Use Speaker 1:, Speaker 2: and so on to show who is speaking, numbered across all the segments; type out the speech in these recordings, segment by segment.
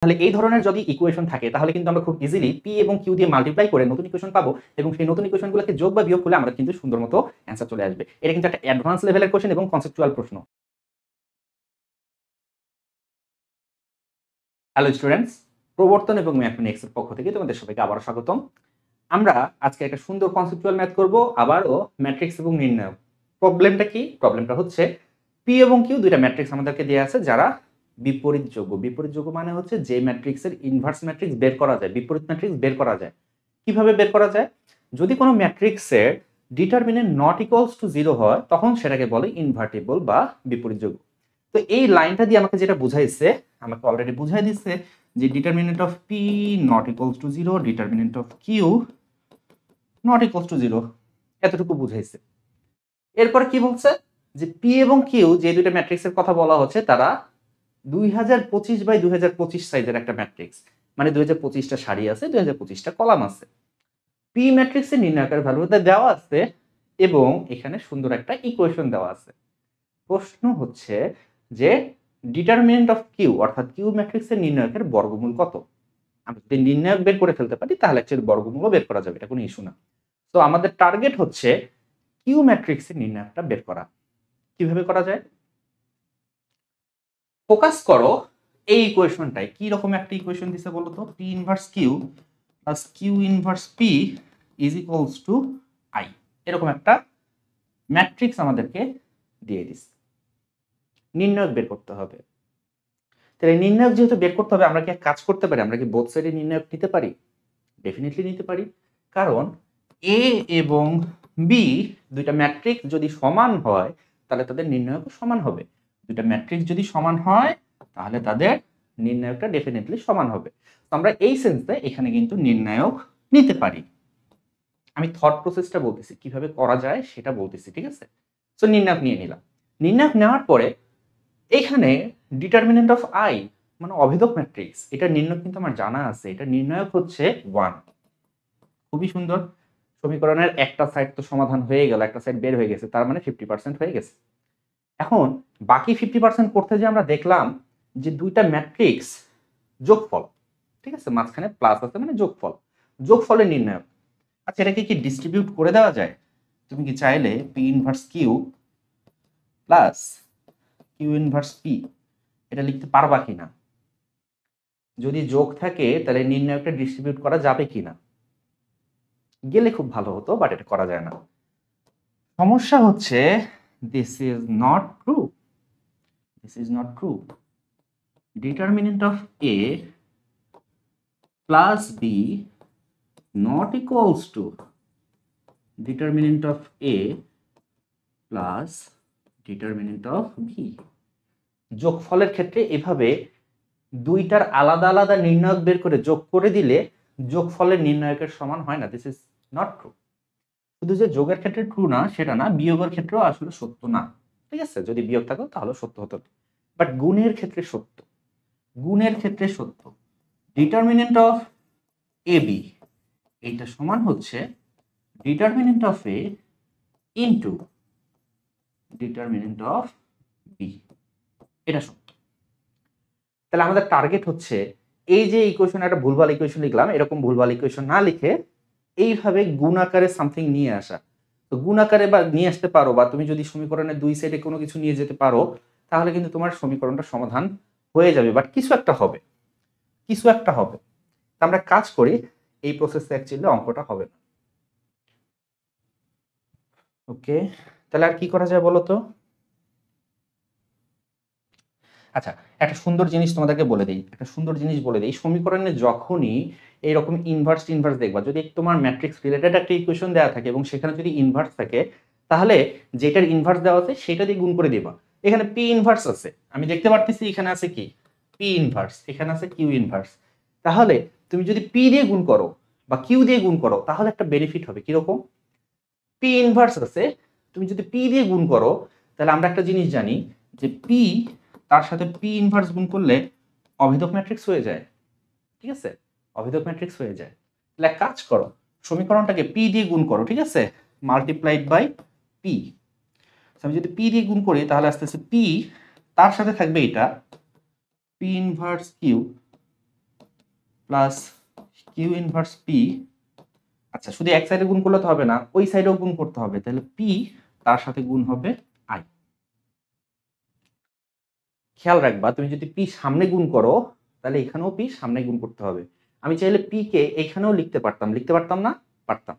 Speaker 1: তাহলে এই ধরনের যদি ইকুয়েশন থাকে তাহলে কিন্তু আমরা খুব ইজিলি পি এবং কিউ দিয়ে মাল্টিপ্লাই করে নতুন ইকুয়েশন পাবো এবং সেই নতুন ইকুয়েশনগুলোকে যোগ বা বিয়োগ করলে আমরা কিন্তু সুন্দর মতো অ্যান্সার চলে আসবে। এটা কিন্তু একটা অ্যাডভান্স লেভেলের কোশ্চেন এবং কনসেপচুয়াল প্রশ্ন। হ্যালো স্টুডেন্টস, প্রবর্তন এবং ম্যাথমেটিক্স এর পক্ষ থেকে তোমাদের সবাইকে আবারও স্বাগতম। আমরা আজকে একটা সুন্দর কনসেপচুয়াল ম্যাথ করব, আবারও ম্যাট্রিক্স এবং নির্ণায়ক। প্রবলেমটা কি? প্রবলেমটা হচ্ছে পি এবং কিউ দুইটা ম্যাট্রিক্স আমাদেরকে দেওয়া আছে যারা বিপরীত যোগ্য। বিপরীত যোগ্য মানে হচ্ছে যে ম্যাট্রিক্সের ইনভার্স ম্যাট্রিক্স বের করা যায়, বিপরীত ম্যাট্রিক্স বের করা যায়। কিভাবে বের করা যায়? যদি কোনো ম্যাট্রিক্সের ডিটারমিনেন্ট নট ইকুয়ালস টু 0 হয় তখন সেটাকে বলে ইনভার্টিবল বা বিপরীত যোগ্য। তো এই লাইনটা দিয়ে আমাকে যেটা বুঝাইছে, আমাকে অলরেডি বুঝাই দিচ্ছে যে determinant of P not equals to 0, determinant of Q not equals to 0, এতটুকু বুঝাইছে। এরপরে কি বলছে যে পি এবং কিউ যে দুইটা ম্যাট্রিক্সের কথা বলা হচ্ছে তারা 2025/2025 সাইজের একটা ম্যাট্রিক্স, মানে 2025টা সারি আছে, 2025টা কলাম আছে। পি ম্যাট্রিক্সের নির্ণায়কের ভ্যালুটা দেওয়া আছে এবং এখানে সুন্দর একটা ইকুয়েশন দেওয়া আছে। প্রশ্ন হচ্ছে যে ডিটারমিনেন্ট অফ কিউ অর্থাৎ কিউ ম্যাট্রিক্সের নির্ণায়কের বর্গমূল কত? আমরা যদি নির্ণায়ক বের করে ফেলতে পারি তাহলে অ্যাকচুয়ালি বর্গমূলও বের করা যাবে, এটা কোনো ইস্যু না। তো আমাদের টার্গেট হচ্ছে কিউ ম্যাট্রিক্সের নির্ণায়কটা বের করা। কিভাবে করা যায়? ফোকাস করো এই ইকুয়েশনটায়। কি রকম একটা ইকুয়েশন দিছে বলো তো? P inverse Q plus Q inverse P is equals to I, এরকম একটা ম্যাট্রিক্স আমাদেরকে দিয়ে দিস। নির্ণায়ক বের করতে হবে। তাহলে নির্ণায়ক যেহেতু বের করতে হবে, আমরা কি এক কাজ করতে পারি? আমরা কি বোথ সাইডে নির্ণায়ক নিতে পারি? ডেফিনেটলি নিতে পারি, কারণ এ এবং বি দুইটা ম্যাট্রিক্স যদি সমান হয় তাহলে তাদের নির্ণায়কও সমান হবে। দুইটা ম্যাট্রিক্স যদি সমান হয় তাহলে তাদের নির্ণায়কটা ডেফিনেটলি সমান হবে। তো আমরা এই সেন্সে এখানে কিন্তু নির্ণায়ক নিতে পারি। আমি থট প্রসেসটা বলতেছি, কিভাবে করা যায় সেটা বলতেছি, ঠিক আছে? সো নির্ণায়ক নিয়ে নিলাম। নির্ণায়ক নেওয়ার পরে এখানে ডিটারমিনেন্ট অফ আই মানে অভেদক ম্যাট্রিক্স, এটা নির্ণায়ক কিন্তু আমার জানা আছে। এটা নির্ণায়ক হচ্ছে 1। খুবই সুন্দর। সমীকরণের একটা সাইড তো সমাধান হয়ে গেল, একটা সাইড বের হয়ে গেছে, তার মানে 50% হয়ে গেছে। এখন বাকি 50% করতে যে আমরা দেখলাম যে দুইটা ম্যাট্রিক্স যোগফল, ঠিক আছে, মাঝখানে প্লাস আছে মানে যোগফল, যোগফলের নির্ণায়ক। আচ্ছা, এটাকে কি ডিস্ট্রিবিউট করে দেওয়া যায়? তুমি কি চাইলে P inverse Q plus Q inverse P এটা লিখতে পারবা কিনা? যদি যোগ থাকে তাহলে নির্ণায়কটা ডিস্ট্রিবিউট করা যাবে কিনা? গেলে খুব ভালো হতো, বাট এটা করা যায় না। সমস্যা হচ্ছে this is not true, this is not true. Determinant of A plus B not equals to determinant of A plus determinant of B. যোগফলের ক্ষেত্রে এভাবে দুইটার আলাদা আলাদা নির্ণায়ক বের করে যোগ করে দিলে যোগফলের নির্ণায়কের সমান হয় না। This is not true. শুধু যে যোগের ক্ষেত্রে ট্রু না সেটা না, বিয়োগের ক্ষেত্রেও আসলে সত্য না, ঠিক আছে? যদি বিয়োগ থাকতো তাহলে সত্য হতো, বাট গুণের ক্ষেত্রে সত্য। গুণের ক্ষেত্রে সত্য। ডিটারমিনেন্ট অফ এ বি এইটা সমান হচ্ছে determinant of A into determinant of B, এটা সত্য। তাহলে আমাদের টার্গেট হচ্ছে এই যে ইকুয়েশন, একটা ভুলভাল ইকুয়েশন লিখলাম, এরকম ভুলভাল ইকুয়েশন না লিখে এইভাবে গুণ আকারে সামথিং নিয়ে আসা। তো গুণ আকারে বা নিয়ে আসতে পারো, বা তুমি যদি সমীকরণের দুই সাইডে কোনো কিছু নিয়ে যেতে পারো তাহলে কিন্তু তোমার সমীকরণটা সমাধান হয়ে যাবে, বাট কিছু একটা হবে, কিছু একটা হবে। তা আমরা কাজ করি, এই প্রসেসে অ্যাকচুয়ালি অঙ্কটা হবে না। ওকে, তাহলে আর কি করা যায় বলো তো? আচ্ছা, একটা সুন্দর জিনিস তোমাদেরকে বলে দিই, একটা সুন্দর জিনিস বলে দিই। সমীকরণে যখনই এইরকম ইনভার্স ইনভার্স দেখবা, যদি তোমার ম্যাট্রিক্স রিলেটেড একটা ইকুয়েশন দেওয়া থাকে এবং সেখানে যদি ইনভার্স থাকে তাহলে যেটার ইনভার্স দেওয়া আছে সেটা দিয়ে গুণ করে দিবা। এখানে পি ইনভার্স আছে, আমি দেখতে পারতেছি এখানে আছে কি পি ইনভার্স, এখানে আছে কিউ ইনভার্স। তাহলে তুমি যদি পি দিয়ে গুণ করো বা কিউ দিয়ে গুণ করো তাহলে একটা বেনিফিট হবে। কিরকম? পি ইনভার্স আছে, তুমি যদি পি দিয়ে গুণ করো তাহলে আমরা একটা জিনিস জানি যে পি তার সাথে পি ইনভার্স গুণ করলে অভেদক ম্যাট্রিক্স হয়ে যায়, ঠিক আছে? অভেদক ম্যাট্রিক্স হয়ে যায়। তাহলে এক কাজ করো, সমীকরণটাকে পি দিয়ে গুণ করো, ঠিক আছে, মাল্টিপ্লাইড বাই পি। আমি যদি পি দিয়ে গুণ করি তাহলে আস্তে আস্তে পি তার সাথে থাকবে এটা P inverse Q plus Q inverse P. আচ্ছা, শুধু এক সাইডে গুণ করলে তো হবে না, ওই সাইডেও গুণ করতে হবে, তাহলে পি তার সাথে গুণ হবে আই। খেয়াল রাখবা, তুমি যদি পি সামনে গুণ করো তাহলে এখানেও পি সামনে গুণ করতে হবে। আমি চাইলে পি কে এখানেও লিখতে পারতাম না? পারতাম।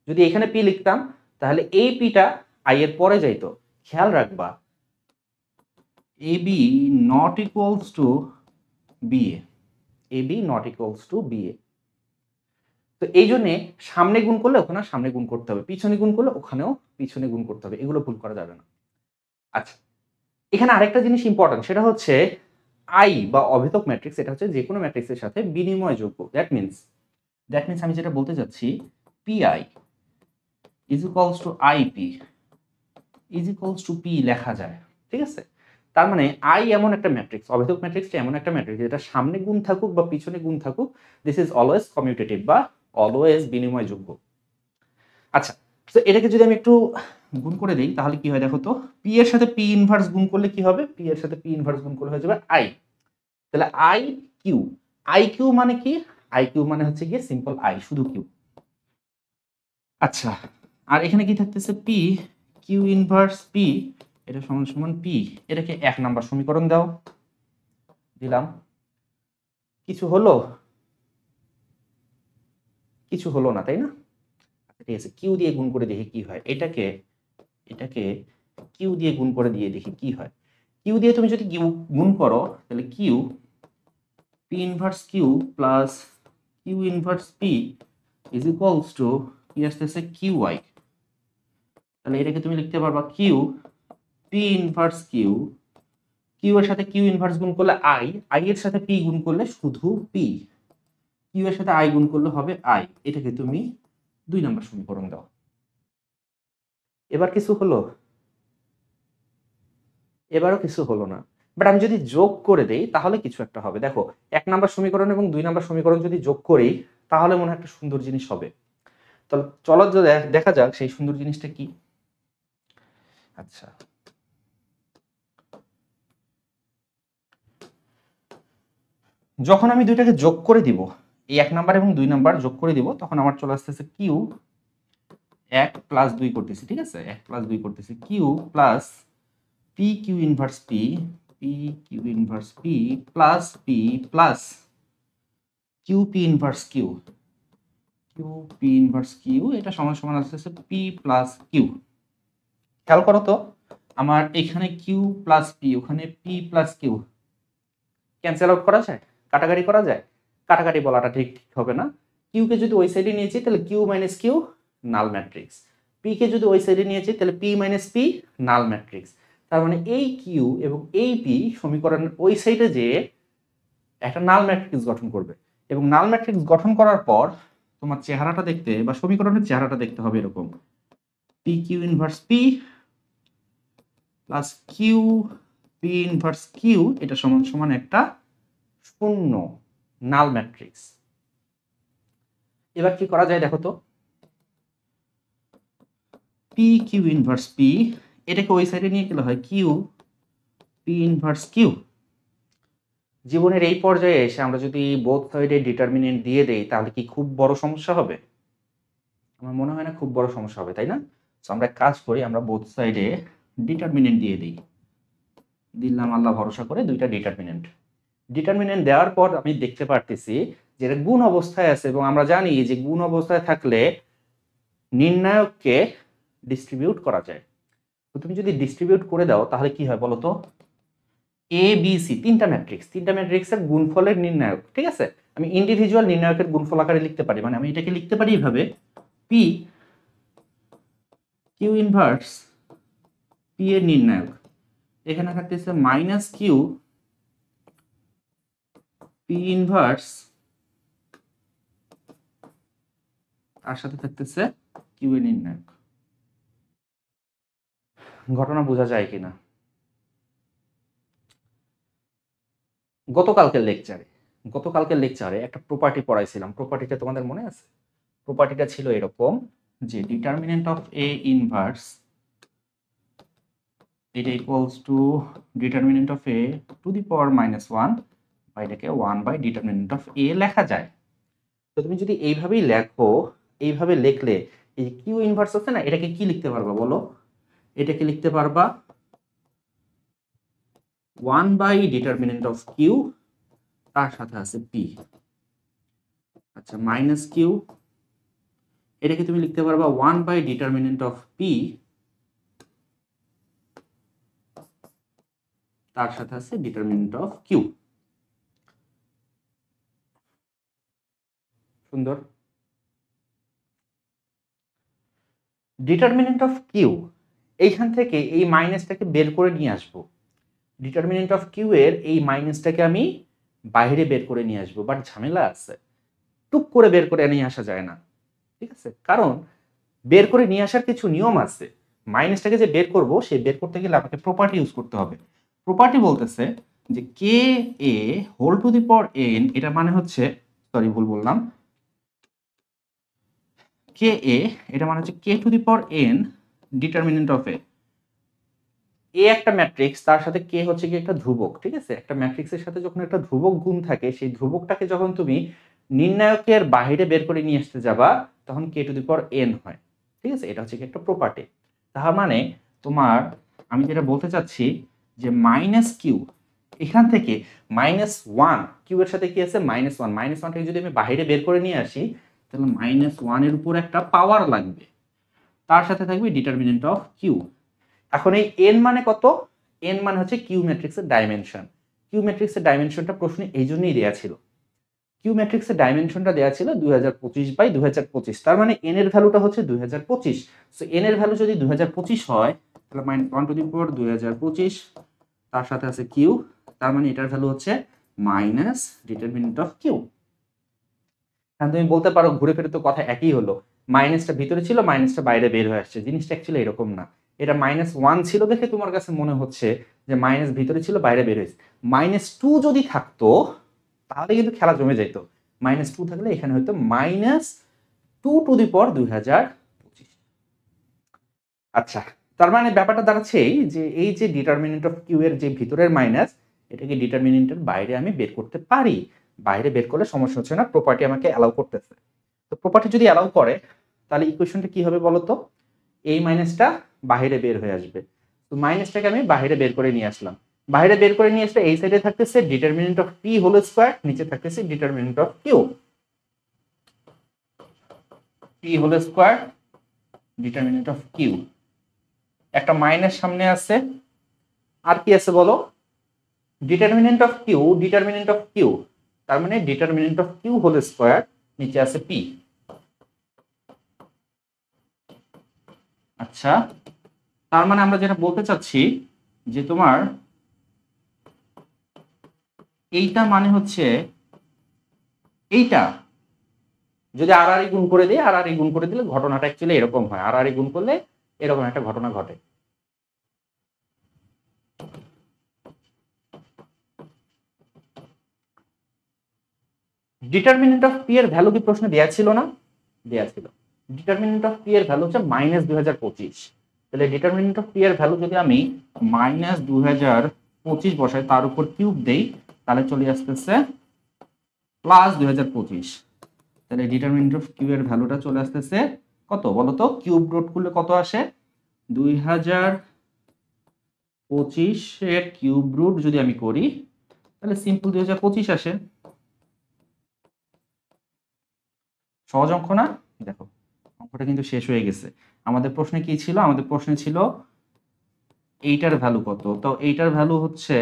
Speaker 1: যদি এখানে পি লিখতাম তাহলে এই পিটা আই এর পরে যাইতো। খেয়াল রাখবা, A B not equals to B A B not equals to B A. তো এই জন্যে সামনে গুণ করলে ওখানে সামনে গুণ করতে হবে, পিছনে গুণ করলে ওখানেও পিছনে গুণ করতে হবে, এগুলো ভুল করা যাবে না। আচ্ছা, এখানে আরেকটা জিনিস ইম্পর্টেন্ট, সেটা হচ্ছে আই বা অভেদক ম্যাট্রিক্স, এটা হচ্ছে যে কোনো ম্যাট্রিক্সের সাথে বিনিময়যোগ্য। দ্যাট মিনস আমি যেটা বলতে চাচ্ছি, P I is equals to I P is equals two P লেখা যায়, ঠিক আছে? তার মানে আই এমন একটা ম্যাট্রিক্স, অভেদক ম্যাট্রিক্সটা এমন একটা ম্যাট্রিক্স যেটা সামনে গুণ থাকুক বা পিছনে গুণ থাকুক, দিস ইজ অলওয়েজ কমিউটেটিভ বা অলওয়েজ বিনিময়যোগ্য। আচ্ছা, তো এটাকে যদি আমি একটু গুণ করে দিই তাহলে কি হয় দেখো তো, পি এর সাথে পি ইনভার্স গুণ করলে কি হবে? পি এর সাথে পি ইনভার্স গুণ করলে হয়ে যাবে আই। তাহলে আই কিউ। আই কিউ মানে কি? আই কিউ মানে হচ্ছে গিয়ে সিম্পল আই, শুধু কিউ। আচ্ছা, আর এখানে কি থাকতেছে? পি কিউ ইনভার্স পি, এটা সমান সমান পি। এটাকে 1 নাম্বার সমীকরণ দাও, দিলাম। কিছু হলো? কিছু হলো না, তাই না? ঠিক আছে, কিউ দিয়ে গুণ করে দেখি কি হয়। এটাকে কিউ দিয়ে গুণ করে দিয়ে দেখি কি হয়। কিউ দিয়ে তুমি যদি কিউ গুণ করো তাহলে Q P inverse Q plus Q inverse P is equals to কি আসতেছে? Q I. তাহলে এটাকে তুমি লিখতে পারবা Q P inverse Q, Q এর সাথে কিউ ইনভার্স গুণ করলে আই, আই এর সাথে পি গুণ করলে শুধু পি, কিউ এর সাথে আই গুণ করলে হবে আই। এটাকে তুমি 2 নম্বর সমীকরণ দাও। এবার কিছু হলো? এবারও কিছু হলো না। বাট আমি যদি যোগ করে দেই তাহলে কিছু একটা হবে। দেখো, 1 নাম্বার সমীকরণ এবং 2 নাম্বার সমীকরণ যদি যোগ করি তাহলে মনে হয় একটা সুন্দর জিনিস হবে। তো চলো দেখা যাক সেই সুন্দর জিনিসটা কি। আচ্ছা, যখন আমি দুইটাকে যোগ করে দিব, এই 1 নাম্বার এবং 2 নাম্বার যোগ করে দিব, তখন আমার চলে আসতেছে কিউ 1 প্লাস 2 করতেছি, ঠিক আছে? 1 প্লাস 2 করতেছি, Q plus P Q inverse P, P Q inverse P plus P plus Q P inverse Q, Q P inverse Q, এটা সমান সমান আসতেছে পি প্লাস কিউ। খেয়াল করো তো, আমার এখানে কিউ প্লাস পি, ওখানে P plus Q cancel out করা যায়? কাটাকাটি করা যায়? কাটাকাটি বলাটা ঠিক হবে না। কিউকে যদি ওই সাইডে নিয়েছি তাহলে কিউ মাইনাস কিউ নাল ম্যাট্রিক্স, পি কে যদি ওই সাইডে নিয়েছি তাহলে পি মাইনাস পি নাল ম্যাট্রিক্স। তার মানে এই কিউ এবং এই পি সমীকরণের ওই সাইডে যে একটা নাল ম্যাট্রিক্স গঠন করবে, এবং নাল ম্যাট্রিক্স গঠন করার পর তোমার চেহারাটা দেখতে বা সমীকরণের চেহারাটা দেখতে হবে এরকম, P Q inverse P plus Q P inverse Q, এটা সমান সমান একটা শূন্য নাল ম্যাট্রিক্স। এবার কি করা যায় দেখো তো, পি কিউ ইনভার্স পি, এটাকে ওই সাইডে নিয়ে গেলে হয় কিউ পি ইনভার্স কিউ। জীবনের এই পর্যায়ে এসে আমরা যদি বোথ সাইডে ডিটারমিনেন্ট দিয়ে দেই তাহলে কি খুব বড় সমস্যা হবে? আমার মনে হয় না খুব বড় সমস্যা হবে, তাই না? তো আমরা কাজ করি, আমরা বোথ সাইডে ডিটারমিনেন্ট দিয়ে দিই, দিলাম আল্লাহ ভরসা করে 2টা ডিটারমিনেন্ট। ডিটারমিনেন্ট দেওয়ার পর আমি দেখতে পারতেছি যে এটা গুণ অবস্থায় আছে, এবং আমরা জানি যে গুণ অবস্থায় থাকলে নির্ণায়ককে ডিস্ট্রিবিউট করা যায়। তো তুমি যদি ডিস্ট্রিবিউট করে দাও তাহলে কি হয় বলো তো, এ বি সি তিনটা ম্যাট্রিক্সের গুণফলের নির্ণায়ক, ঠিক আছে? আমি ইন্ডিভিজুয়াল নির্ণায়কের গুণফল আকারে লিখতে পারি, মানে আমি এটাকে লিখতে পারি এইভাবে, পি কিউ ইনভার্স পি এর নির্ণায়ক, এখানে থাকতেছে মাইনাস কিউ পি ইনভার্স, তার সাথে থাকতেছে কিউ এর নির্ণায়ক। ঘটনা বোঝা যায় কিনা? গতকালকের লেকচারে একটা প্রপার্টি পড়াইছিলাম, প্রপার্টিটা তোমাদের মনে আছে? প্রপার্টিটা ছিল এরকম যে ডিটারমিনেন্ট অফ এ ইনভার্স, এটা equals to determinant of A to the power -1, বা এটাকে 1 বাই ডিটারমিনেন্ট অফ এ লেখা যায়। তুমি যদি এইভাবেই লেখো, এইভাবে লিখলে এই কিউ ইনভার্স আছে না, এটাকে কি লিখতে পারবা বলো? এটাকে লিখতে পারবা 1/ডিটারমিনেন্ট অফ কিউ, তার সাথে আছে পি। আচ্ছা, মাইনাস কিউ, এটাকে তুমি লিখতে পারবা 1/ডিটারমিনেন্ট অফ পি, তার সাথে আছে ডিটারমিনেন্ট অফ কিউ। সুন্দর। ডিটারমিনেন্ট অফ কিউ, এইখান থেকে এই মাইনাসটাকে বের করে নিয়ে আসবো। ডিটারমিনেন্ট অফ কিউ এর এই মাইনাসটাকে আমি বাইরে বের করে নিয়ে আসবো, বাট ঝামেলা আছে, টুক করে বের করে নিয়ে আসা যায় না। ঠিক আছে, কারণ বের করে নিয়ে আসার কিছু নিয়ম আছে। মাইনাসটাকে যে বের করব, সেই বের করতে গেলে আমাকে প্রপার্টি ইউজ করতে হবে। প্রপার্টি বলতেছে যে k A whole to the power n, এটা মানে হচ্ছে, সরি ভুল বললাম, কে এ এটা মানে হচ্ছে k to the power n determinant of A একটা ম্যাট্রিক্স, তার সাথে কে হচ্ছে কি একটা ধ্রুবক। ঠিক আছে, একটা ম্যাট্রিক্সের সাথে যখন একটা ধ্রুবক গুণ থাকে, সেই ধ্রুবকটাকে যখন তুমি নির্ণায়কের বাইরে বের করে নিয়ে আসতে যাবা, তখন কে টু দি পাওয়ার এন হয়। ঠিক আছে, এটা হচ্ছে কি একটা প্রপার্টি। তার মানে তোমার, আমি যেটা বলতে চাচ্ছি যে মাইনাস কিউ, এখান থেকে -1, কিউ এর সাথে কি আছে -1, -1টাকে যদি আমি বাইরে বের করে নিয়ে আসি, তাহলে -1 এর উপর একটা পাওয়ার লাগবে, তার সাথে থাকবে ডিটারমিনেন্ট অফ কিউ। এখন এই এন মানে কত? এন মানে হচ্ছে কিউ ম্যাট্রিক্সের ডাইমেনশন। কিউ ম্যাট্রিক্সের ডাইমেনশনটা প্রশ্নে এই জন্যই দেওয়া ছিল। কিউ ম্যাট্রিক্সের ডাইমেনশনটা দেওয়া ছিল 2025/2025, তার মানে এন এর ভ্যালুটা হচ্ছে 2025। সো এন এর ভ্যালু যদি 2025 হয়, তাহলে -1 টু দি পাওয়ার 2025, তার সাথে আছে কিউ, তার মানে এটার ভ্যালু হচ্ছে মাইনাস ডিটারমিনেন্ট অফ কিউ। এখন তুমি বলতে পারো ঘুরে ফিরে তো কথা একই হলো, মাইনাসটা ভিতরে ছিল, মাইনাসটা বাইরে বের হয়ে আসছে। জিনিসটা অ্যাকচুয়ালি এরকম না। এটা -1 ছিল দেখে তোমার কাছে মনে হচ্ছে যে মাইনাস ভিতরে ছিল, বাইরে বের হয়েছে। -2 যদি থাকতো, তাহলে কিন্তু খেলা জমে যেত। -2 থাকলে এখানে হয়তো -2 টু দি পাওয়ার 2025। আচ্ছা, তার মানে ব্যাপারটা দাঁড়াচ্ছে এই যে এই যে ডিটারমিনেন্ট অফ কিউ এর যে ভিতরের মাইনাস, এটাকে ডিটারমিনেন্টের বাইরে আমি বের করতে পারি। বাইরে বের করলে সমস্যা হচ্ছে না, প্রপার্টি আমাকে অ্যালাউ করতেছে। তো প্রপার্টি যদি অ্যালাউ করে, তাহলে ইকুয়েশনটা কি হবে বলো তো? এই মাইনাসটা বাইরে বের হয়ে আসবে। তো মাইনাসটাকে আমি বাইরে বের করে নিয়ে আসলাম। বাইরে বের করে নিয়ে আসলে এই সাইডে থাকতেছে determinant of P whole square, নিচে থাকতেছে determinant of Q. P whole square, determinant of Q. একটা মাইনাস সামনে আছে, আর কি আছে বলো? Determinant of Q, determinant of Q, তার মানে determinant of Q whole square, নিচে আছে পি। আচ্ছা, তার মানে আমরা যেটা বলতে চাচ্ছি যে তোমার এইটা মানে হচ্ছে এইটা যদি আর আর গুণ করে দিই, আর আর গুণ করে দিলে ঘটনাটা অ্যাকচুয়ালি এরকম হয়। আর আর গুণ করলে এরকম একটা ঘটনা ঘটে। ডিটারমিনেন্ট অফ পি এর ভ্যালু কি প্রশ্নে দেয়া ছিল না? দেয়া ছিল। ডিটারমিনেন্ট অফ পি এর ভ্যালু হচ্ছে -2025। তাহলে ডিটারমিনেন্ট অফ পি এর ভ্যালু যদি আমি -2025 বসাই, তার উপর কিউব দেই, তাহলে চলে আসতেছে +2025। তাহলে ডিটারমিনেন্ট অফ কিউ এর ভ্যালুটা চলে আসতেছে কত বলো তো? কিউব রুট করলে কত আসে? 2025 এর কিউব রুট যদি আমি করি, তাহলে সিম্পল 2025 আসে। সহজ অঙ্ক না? দেখো, অঙ্কটা কিন্তু শেষ হয়ে গেছে। আমাদের প্রশ্নে কি ছিল? আমাদের প্রশ্নে ছিল এইটার ভ্যালু কত? তো এইটার ভ্যালু হচ্ছে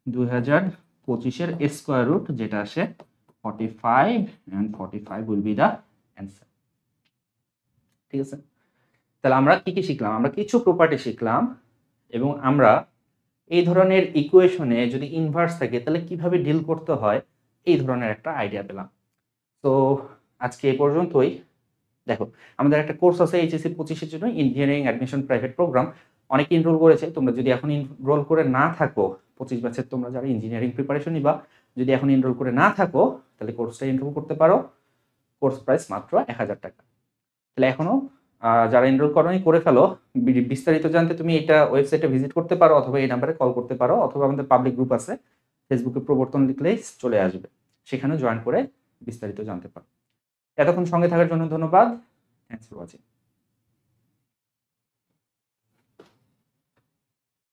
Speaker 1: 2025 এর স্কয়ার রুট, যেটা আসে 45, and 45 will be the answer. ঠিক আছে, তাহলে আমরা কি কি শিখলাম? আমরা কিছু প্রপার্টি শিখলাম, এবং আমরা এই ধরনের ইকুয়েশনে যদি ইনভার্স থাকে তাহলে কিভাবে ডিল করতে হয়, এই ধরনের একটা আইডিয়া পেলাম। তো আজকে এই পর্যন্তই। দেখো, আমাদের একটা কোর্স আছে এইচএসসি 25-এর জন্য, ইঞ্জিনিয়ারিং অ্যাডমিশন প্রাইভেট প্রোগ্রাম। অনেকে এনরোল করেছে। তোমরা যদি এখন এনরোল করে না থাকো, 25 ব্যাচের তোমরা যারা ইঞ্জিনিয়ারিং প্রিপারেশন নিবা, যদি এখন এনরোল করে না থাকো, তাহলে কোর্সটা এনরোল করতে পারো। কোর্স প্রাইস মাত্র 1000 টাকা। তাহলে এখনো যারা এনরোল করোনি, করে ফেলো। বিস্তারিত জানতে তুমি এটা ওয়েবসাইটে ভিজিট করতে পারো, অথবা এই নাম্বারে কল করতে পারো, অথবা আমাদের পাবলিক গ্রুপ আছে ফেসবুকে, প্রবর্তন লিখলেই চলে আসবে, সেখানে জয়েন করে বিস্তারিত জানতে পারো। এতক্ষণ সঙ্গে থাকার জন্য ধন্যবাদ। Thanks for watching.